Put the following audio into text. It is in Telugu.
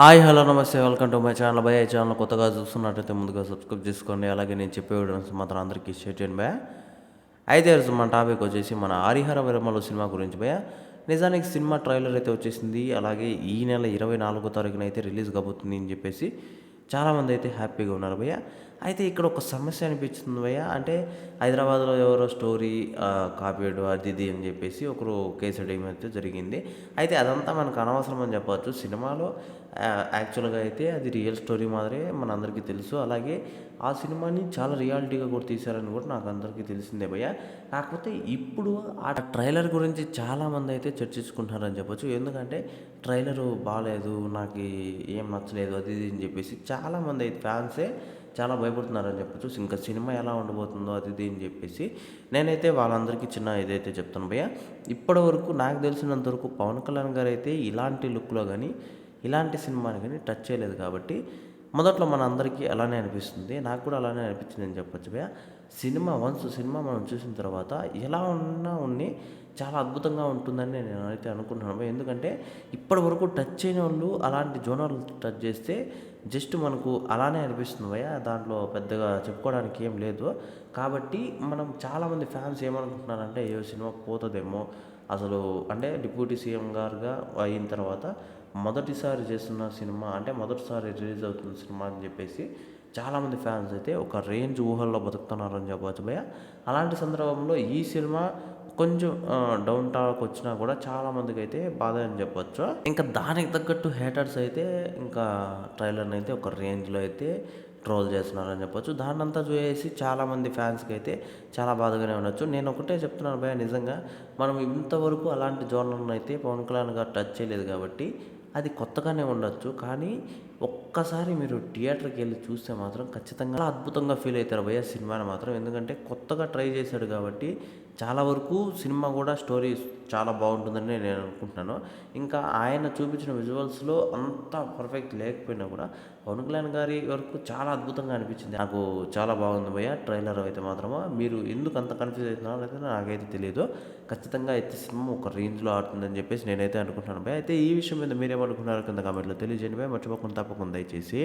హాయ్ హలో నమస్తే వెల్కమ్ టు మై ఛానల్ భయ్య. ఈ ఛానల్ కొత్తగా చూస్తున్నట్టయితే ముందుగా సబ్స్క్రైబ్ చేసుకోండి. అలాగే నేను చెప్పే వీడియోస్ మాత్రం అందరికీ షేర్ చేయండి భయ్య. అయితే ఈరోజు మన టాపిక్ వచ్చేసి మన హరిహర విరమలు సినిమా గురించి భయ్య. నిజానికి సినిమా ట్రైలర్ అయితే వచ్చేసింది. అలాగే ఈ నెల 24వ తారీఖున అయితే రిలీజ్ కాబోతుంది అని చెప్పేసి చాలామంది అయితే హ్యాపీగా ఉన్నారు భయ్య. అయితే ఇక్కడ ఒక సమస్య అనిపించింది భయ్య. అంటే హైదరాబాద్లో ఎవరో స్టోరీ కాపీడు అది ఇది అని చెప్పేసి ఒకరు కేసు వేయడం అయితే జరిగింది. అయితే అదంతా మనకు అనవసరం అని చెప్పవచ్చు. సినిమాలో యాక్చువల్గా అయితే అది రియల్ స్టోరీ మాదిరే మనందరికీ తెలుసు. అలాగే ఆ సినిమాని చాలా రియాలిటీగా కూడా తీశారని కూడా నాకు అందరికీ తెలిసిందే భయ్య. కాకపోతే ఇప్పుడు ఆ ట్రైలర్ గురించి చాలామంది అయితే చర్చించుకుంటున్నారని చెప్పొచ్చు. ఎందుకంటే ట్రైలరు బాలేదు, నాకు ఏం నచ్చలేదు అది ఇది అని చెప్పేసి చాలామంది అయితే ఫ్యాన్సే చాలా భయపడుతున్నారని చెప్పొచ్చు. ఇంకా సినిమా ఎలా ఉండబోతుందో అది ఇది అని చెప్పేసి నేనైతే వాళ్ళందరికీ చిన్న ఇదైతే చెప్తాను భయ్య. ఇప్పటివరకు నాకు తెలిసినంత వరకు పవన్ కళ్యాణ్ గారు అయితే ఇలాంటి లుక్లో కానీ ఇలాంటి సినిమాని కానీ టచ్ చేయలేదు. కాబట్టి మొదట్లో మన అందరికీ అలానే అనిపిస్తుంది. నాకు కూడా అలానే అనిపించింది అని చెప్పొచ్చు భయ్య. సినిమా మనం చూసిన తర్వాత ఎలా ఉన్నా ఉన్ని చాలా అద్భుతంగా ఉంటుందని నేనైతే అనుకుంటున్నాను భయ్య. ఎందుకంటే ఇప్పటివరకు టచ్ చేయని వాళ్ళు అలాంటి జోనర్లు టచ్ చేస్తే జస్ట్ మనకు అలానే అనిపిస్తుంది భయ్య. దాంట్లో పెద్దగా చెప్పుకోవడానికి ఏం లేదు. కాబట్టి మనం చాలామంది ఫ్యాన్స్ ఏమనుకుంటున్నారంటే ఏ సినిమా పోతుందేమో అసలు, అంటే డిప్యూటీ సీఎం గారుగా అయిన తర్వాత మొదటిసారి చేస్తున్న సినిమా, అంటే మొదటిసారి రిలీజ్ అవుతున్న సినిమా అని చెప్పేసి చాలామంది ఫ్యాన్స్ అయితే ఒక రేంజ్ ఊహల్లో బతుకుతున్నారని చెప్పవచ్చు భయ్య. అలాంటి సందర్భంలో ఈ సినిమా కొంచెం డౌన్ టాక్ వచ్చినా కూడా చాలామందికి అయితే బాధ అని చెప్పొచ్చు. ఇంకా దానికి తగ్గట్టు హేటర్స్ అయితే ఇంకా ట్రైలర్ని అయితే ఒక రేంజ్లో అయితే ట్రోల్ చేస్తున్నారని చెప్పొచ్చు. దాన్నంతా చూసేసి చాలామంది ఫ్యాన్స్కి అయితే చాలా బాధగానే ఉండొచ్చు. నేను ఒకటే చెప్తున్నాను భయ్య, నిజంగా మనం ఇంతవరకు అలాంటి జోనర్ను అయితే పవన్ కళ్యాణ్ గారు టచ్ చేయలేదు. కాబట్టి అది కొత్తగానే ఉండొచ్చు. కానీ ఒక్కసారి మీరు థియేటర్కి వెళ్ళి చూస్తే మాత్రం ఖచ్చితంగా చాలా అద్భుతంగా ఫీల్ అవుతారు భయ్య సినిమాని మాత్రం. ఎందుకంటే కొత్తగా ట్రై చేశాడు కాబట్టి చాలా వరకు సినిమా కూడా స్టోరీ చాలా బాగుంటుందని నేను అనుకుంటున్నాను. ఇంకా ఆయన చూపించిన విజువల్స్లో అంత పర్ఫెక్ట్ లేకపోయినా కూడా పవన్ కళ్యాణ్ గారి వరకు చాలా అద్భుతంగా అనిపించింది. నాకు చాలా బాగుంది భయ్య ట్రైలర్ అయితే మాత్రమా. మీరు ఎందుకు అంత కన్ఫ్యూజ్ అవుతున్నారో అయితే నాకైతే తెలియదు. ఖచ్చితంగా అయితే సినిమా ఒక రేంజ్లో ఆడుతుందని చెప్పేసి నేనైతే అనుకుంటున్నాను భయ్య. అయితే ఈ విషయం మీద మీరేమనుకున్నారో కింద కామెంట్లో తెలియజేయండి భయ్య. మర్చిపోకుండా తప్పకుండా దయచేసి.